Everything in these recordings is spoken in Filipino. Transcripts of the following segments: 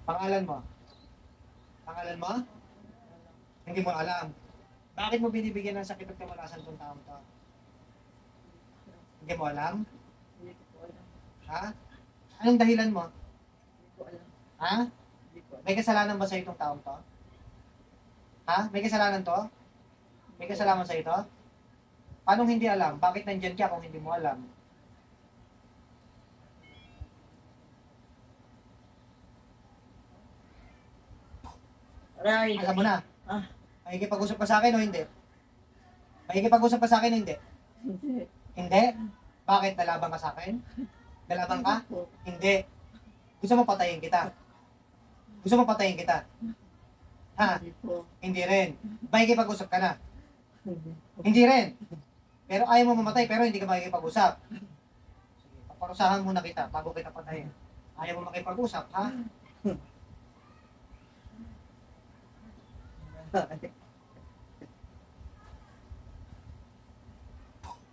Pangalan mo? Pangalan mo? Hindi mo alam. Bakit mo binibigyan ng sakit at kamalasan tong taong to? Hindi mo alam? Hindi ko alam. Ha? Anong dahilan mo? Hindi ko alam. Ha? Hindi ko alam. May kasalanan ba sa itong taong to? Ha? May kasalanan to? May kasalanan sa ito? Paano hindi alam? Bakit nandyan ka kung hindi mo alam? Aray. Alam mo na. Ah. Makikipag-usap ka sa akin o hindi? Makikipag-usap ka sa akin o hindi? Hindi. Hindi? Bakit? Nalaban ka sa akin? Nalaban ka? Po. Hindi. Gusto mo patayin kita? Gusto mo patayin kita? Ha? Hindi po. Hindi rin. Makikipag-usap ka na? Hindi. Hindi rin. Pero ayaw mo mamatay pero hindi ka makikipag-usap. Sige, paparusahan muna kita bago kita patayin. Ayaw mo makipag-usap, ha?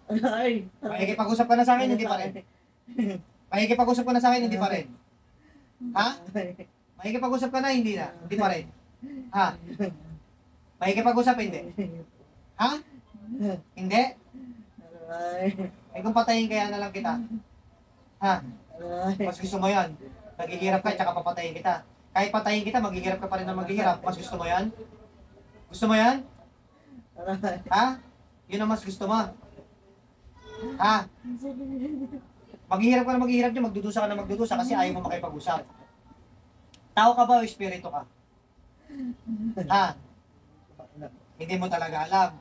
Aray. Makikipag-usap ka na sa akin, hindi pa rin. Makikipag-usap ka na sa akin, hindi pa rin. Ha? Makikipag-usap ka na, hindi na. Hindi pa rin. Ha? Makikipag-usap, hindi. Ha? Hindi? Aray. Eh kung patayin kaya na lang kita. Ha? Aray. Mas gusto mo yan. Naghihirap ka, tsaka papatayin kita. Kahit patayin kita, maghihirap ka pa rin na maghihirap. Mas gusto mo yan? Gusto mo yan? Aray. Ha? Yun ang mas gusto mo. Ha? Maghihirap ka na maghihirap dyan, magdudusa ka na magdudusa kasi ayaw mo makipag-usap. Tao ka ba o espiritu ka? Ha? Hindi mo talaga alam.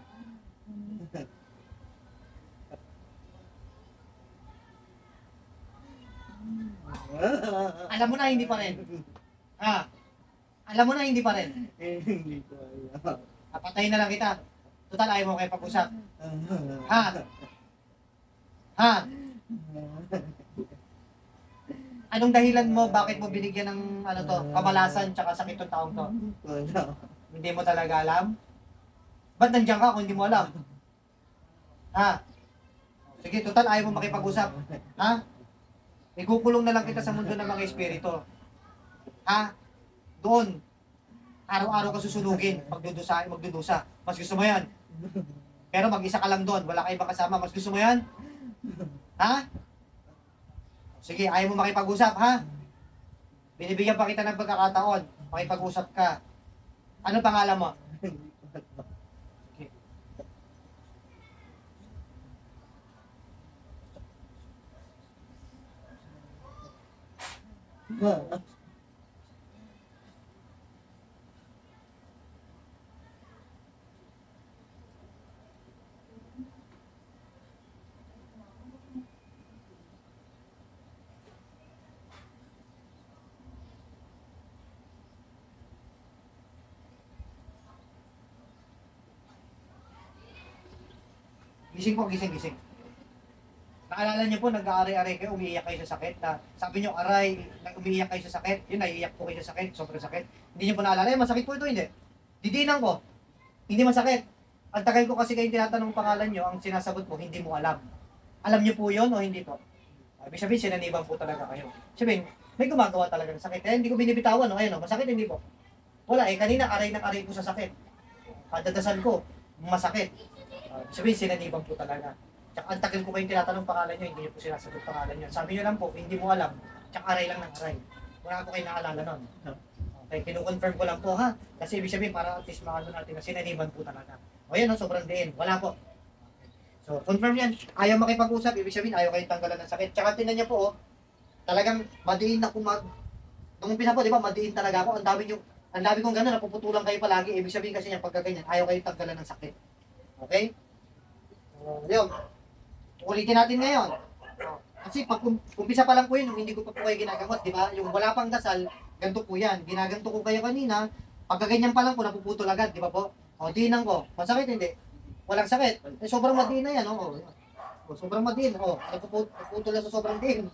Alam mo na, hindi pa rin. Ha? Alam mo na, hindi pa rin. Hindi ko alam. Papatayin na lang kita. Total, ayaw mo makipag-usap. Ha? Ha? Anong dahilan mo? Bakit mo binigyan ng ano to, kamalasan tsaka sakit ng taong to? Wala. Hindi mo talaga alam? Ba't nandiyan ka kung hindi mo alam? Ha? Sige, total, ayaw mo makipag-usap. Ha? Ikukulong na lang kita sa mundo ng mga espiritu. Ha? Doon. Araw-araw ka susunugin. Magdudusa. Mas gusto mo yan. Pero mag-isa ka lang doon. Wala ka ibang kasama. Mas gusto mo yan? Ha? Sige, ayaw mo makipag-usap, ha? Binibigyan pa kita ng pagkakataon. Makipag-usap ka. Ano pangalan mo? Okay. Gising po, gising. Naalala niyo po, nag-aaray-aray kayo, umiiyak kayo sa sakit. Na, sabi niyo, aray, umiiyak kayo sa sakit. Yun, naiiyak po kayo sa sakit, sobrang sakit. Hindi niyo po naalala, masakit po ito, hindi. Didinan ko, hindi masakit. Ang tagal ko kasi kayo tinatanong pangalan niyo, ang sinasagot mo, hindi mo alam. Alam niyo po yun o hindi po? Ibig sabihin, sinaniban po talaga kayo. Sabihin, may gumagawa talaga ng sakit. Kaya hindi ko binibitawan, no? Ayun, no? Masakit, hindi po. Wala, kanina, aray ng aray po sa sakit. Kadadasan ko, masakit. Sabihin, sinaniban po talaga. Tsaka ang tagal ko kayong tinatanong pangalan nyo, hindi nyo po sinasagot pangalan nyo. Sabi nyo lang po, hindi mo alam. Tsaka aray lang ng aray. Wala ko kayo naalala nun. Okay, kinukonfirm ko lang po ha. Kasi ibig sabihin, para at least maano natin na sinaniban po talaga. O yan, no, sobrang diin. Wala po. So, confirm yan. Ayaw makipag-usap, ibig sabihin, ayaw kayong tanggalan ng sakit. Tsaka tinan niyo po, oh, talagang madiin na nung umpisa po, di ba, madiin talaga ako. Ang dami kong gano'n, napuputulan kayo palagi. Ibig sabihin kasi niya, pagka ganyan, ayaw kayong tanggalan ng sakit. Okay? Yun. Ulitin natin ngayon. Kasi pag umpisa pa lang po yun, yung hindi ko pa po kayo ginagamot, di ba? Yung wala pang dasal, ganito po yan. Ginaganto ko kayo kanina, pagka ganyan pa lang po, napuputol agad, di ba po? O, diinan ko. Masakit, hindi? Walang sakit. Eh, sobrang madiin na yan, o. Sobrang madiin, o. Napuputol na sa sobrang diin.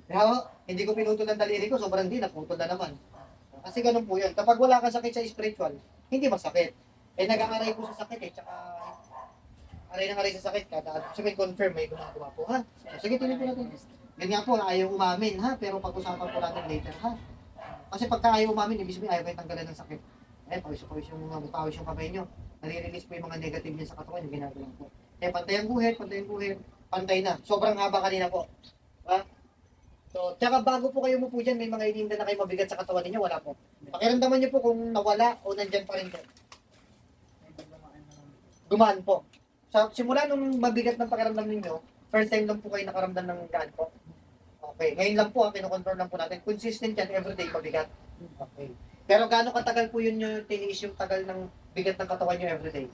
Kaya, hindi ko pinutol ang daliri ko, sobrang diin, naputol na naman. Kasi ganun po yan. Kapag wala kang sakit sa spiritual, hindi masakit. Eh, nag-aaray po sa sakit, eh, tsaka aray ng aray sa sakit kada sabi confirm may gumagawa po ha. So, sige tuloy po natin. Ganyan po ayaw umamin ha pero pag-usapan po natin later ha. Kasi pagka ayaw umamin, ibig sabihin ayaw kayo tanggalan ng sakit. Eh, pawis-pawis yung mga pawis yung kamay nyo. Nare-release po yung mga negative niya sa katawan, yung ginagawa po. Eh, pantay ang guhit, pantay na. Sobrang haba kanina po. Ha? So, tsaka bago po kayo umupo dyan, may mga ininda na kayo mabigat sa katawan ninyo, wala po. Pakiramdaman nyo po kung nawala o nandyan pa rin po. Gumaan po. Sa simula nung mabigat ng pakiramdam ninyo, first time lang po kayo nakaramdam ng gaan po. Okay. Ngayon lang po, kinocontrol lang po natin. Consistent yan, everyday mabigat. Okay. Pero gaano katagal po yun yung tiniis yung tagal ng bigat ng katawan nyo everyday?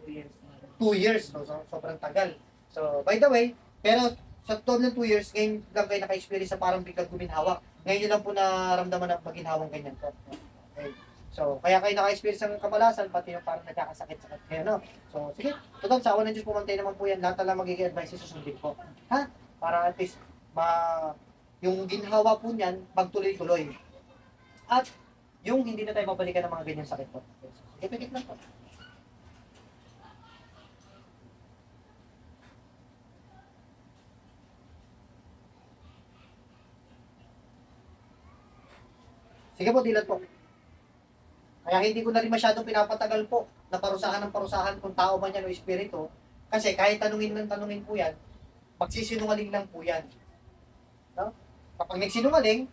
2 years na. 2 years. So, sobrang tagal. So, by the way, pero sa loob ng 2 years, ngayon lang kayo naka-experience sa parang biglang guminhawa. Ngayon nyo lang po naramdaman na maginhawang ganyan po. Okay. So, kaya kayo naka-experience ng kamalasan, pati yung parang nagkakasakit-sakit kayo, no? So, sige. Total, sa awan ng Diyos, pumantay naman po yan. Lahat na lang magiging advice susundin po. Ha? Para at least, yung ginhawa po niyan, magtuloy-tuloy. At, yung hindi na tayo mabalikan ng mga ganyang sakit po. Okay. So, sige, pigit lang po. Sige po, dilat po. Kaya hindi ko na rin masyadong pinapatagal po na parusahan ng parusahan kung tao man yan o espiritu. Kasi kahit tanungin ng tanungin po yan, magsisinungaling lang po yan. No? Kapag nagsinungaling,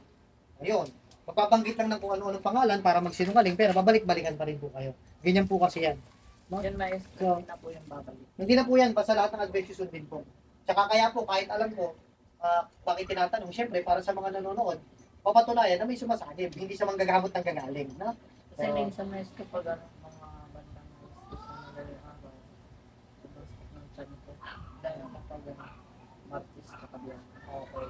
ayun, magbabanggit lang ng kung ano-anong pangalan para magsinungaling, pero babalik-balikan pa rin po kayo. Ganyan po kasi yan. No? Yan maestro, hindi na po yung babalik. Hindi na po yan, basta lahat ng advice sundin po. Tsaka kaya po, kahit alam ko, bakit tinatanong, syempre, para sa mga nanonood, papatunayan na may sumasagip, hindi sa manggagamot ng gagaling. No? Kasi minsan maestro pag ano, mga bandang gusto sa madaling araw, sumasakit ng tiyan ko. Dahil kapag Martis katabihan. Okay.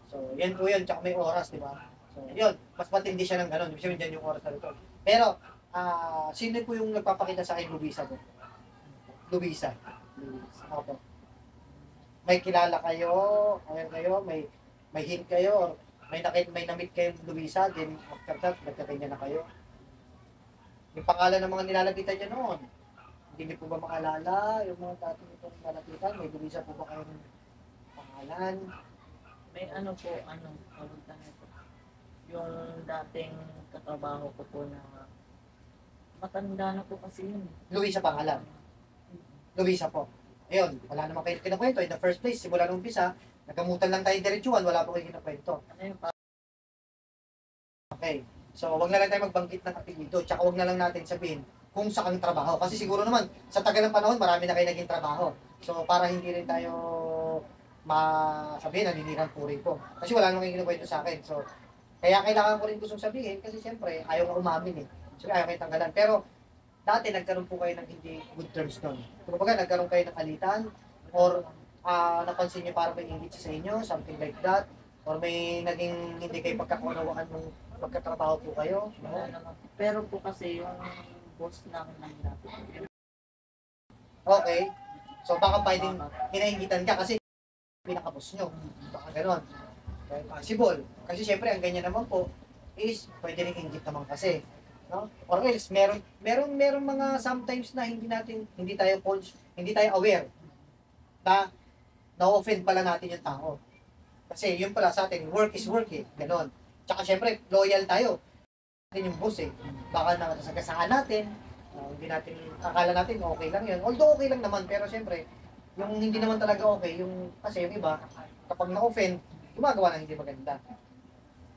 So, yan po yun, tsaka may oras, di ba? So, yun, mas matindi siya ng gano'n. Ibig sabihin dyan yung oras na ito. Pero, sino po yung nagpapakita sa akin, Lubisa po? Lubisa. Opo. May kilala kayo, may hint kayo, may na-meet kayong Lubisa, then after that, nagkakanya na kayo. Yung pangalan ng mga nilalapitan niyo noon, hindi niyo po ba maalala yung mga dati niyo pong nilalapitan? May Lubisa po ba kayong pangalan? May ano po, kapunta nito. Yung dating katrabaho ko po na matanda na po kasi yun. Luisa pangalan. Luisa po. Ayun, wala naman kayo kinakwento. In the first place, simula nung umpisa, nagamutan lang tayo diretsuhan, wala po kayo kinakwento. Ano yung Okay. So, wag na lang tayo magbanggit ng apelyido, tsaka wag na lang natin sabihin kung saan trabaho. Kasi siguro naman, sa tagal ng panahon, marami na kayo naging trabaho. So, para hindi rin tayo masabihin, naninirang puri po. Kasi wala naman kayo kinakwento sa akin. So, kaya kailangan ko rin gustong sabihin, kasi siyempre, ayaw nga umamin eh. So, ayaw kayo tanggalan. Pero, dati nagkaroon po kayo ng hindi good terms nun. Kumbaga, nagkaroon kayo ng alitan, or napansin nyo parang may ingit sa inyo, something like that, or may naging hindi kayo pagkakaunawaan nung magkatrabaho po kayo. No? pero po kasi yung boss namin ng dati. Okay. So, baka pwedeng hinahingitan ka kasi pinaka-boss nyo. Baka ganon. Okay, possible. Kasi syempre, ang ganyan naman po is pwede rin ingit naman kasi. No? Or else, meron mga sometimes na hindi tayo aware na na-offend pala natin yung tao. Kasi yun pala sa atin, work is work eh. Ganon. Tsaka syempre, loyal tayo. Natin yung boss eh. Baka nasagasaan natin, hindi natin, akala natin okay lang yun. Although okay lang naman, pero syempre, yung hindi naman talaga okay, kasi yung iba, kapag na-offend, gumagawa ng hindi maganda.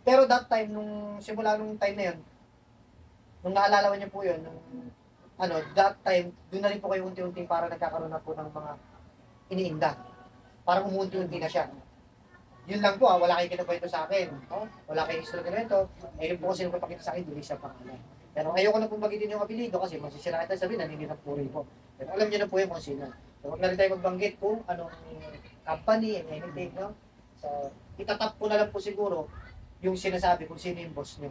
Pero that time, simula nung time na yun, nung naalala niyo po yun, that time, doon na rin po kayo unti-unti para nagkakaroon na po ng mga iniinda. Parang umunti-unti na siya. Yun lang po, wala kayong kinakwento sa akin. No? Wala kayong history kinuwento. Yun po kasi yung papakita sa akin, Luisa pangalan. Pero ayoko na pong bagitin yung apelido kasi masisira kita sabihin na hindi na puri po. Pero alam niyo na po yung kung sino. So, huwag na rin tayo magbanggit kung anong company and anything. No? So, itatap ko na lang po siguro yung sinasabi kung sino yung boss nyo.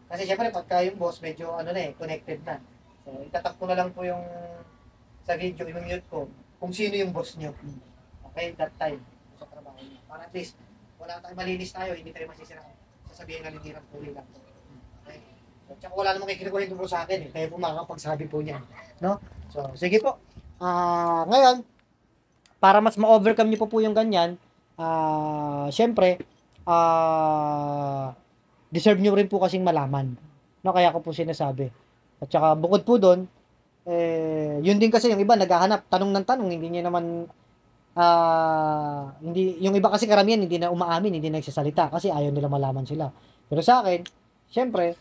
Kasi syempre, pagka yung boss, medyo connected na. So, itatap ko na lang po yung sa video, i-mute ko kung sino yung boss nyo. Okay, that time. Sa trabaho nyo. Para at least, wala tayong malinis tayo, hindi tayo masisira. Sasabihin na lindirang puli lang. Okay? So, tsaka wala namang kikinukuhin po sa akin. Kaya po makakapagsabi po niyan. No? So, sige po. Ngayon, para mas ma-overcome niyo po yung ganyan, syempre, deserve nyo rin po kasing malaman. No, kaya ko po sinasabi. At saka bukod po doon, yun din kasi yung iba naghahanap tanong ng tanong, hindi niya naman hindi yung iba kasi karamihan hindi na umaamin, hindi nagsasalita kasi ayaw nila malaman sila. Pero sa akin, syempre,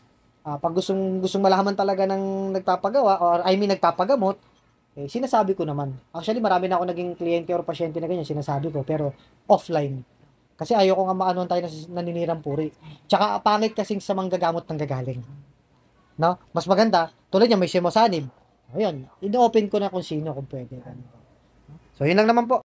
pag gustong malaman talaga ng nagpapagawa or I mean nagpapagamot, sinasabi ko naman. Actually, marami na ako naging kliyente or pasyente na ganyan, sinasabi ko, pero offline. Kasi ayoko nga maanoan tayo na naninirang puri. Tsaka pangit kasing sa manggagamot ng gagaling. No? Mas maganda, tulad niya may simosanib. Ayun, ino-open ko na kung sino kung pwede. So, yun lang naman po.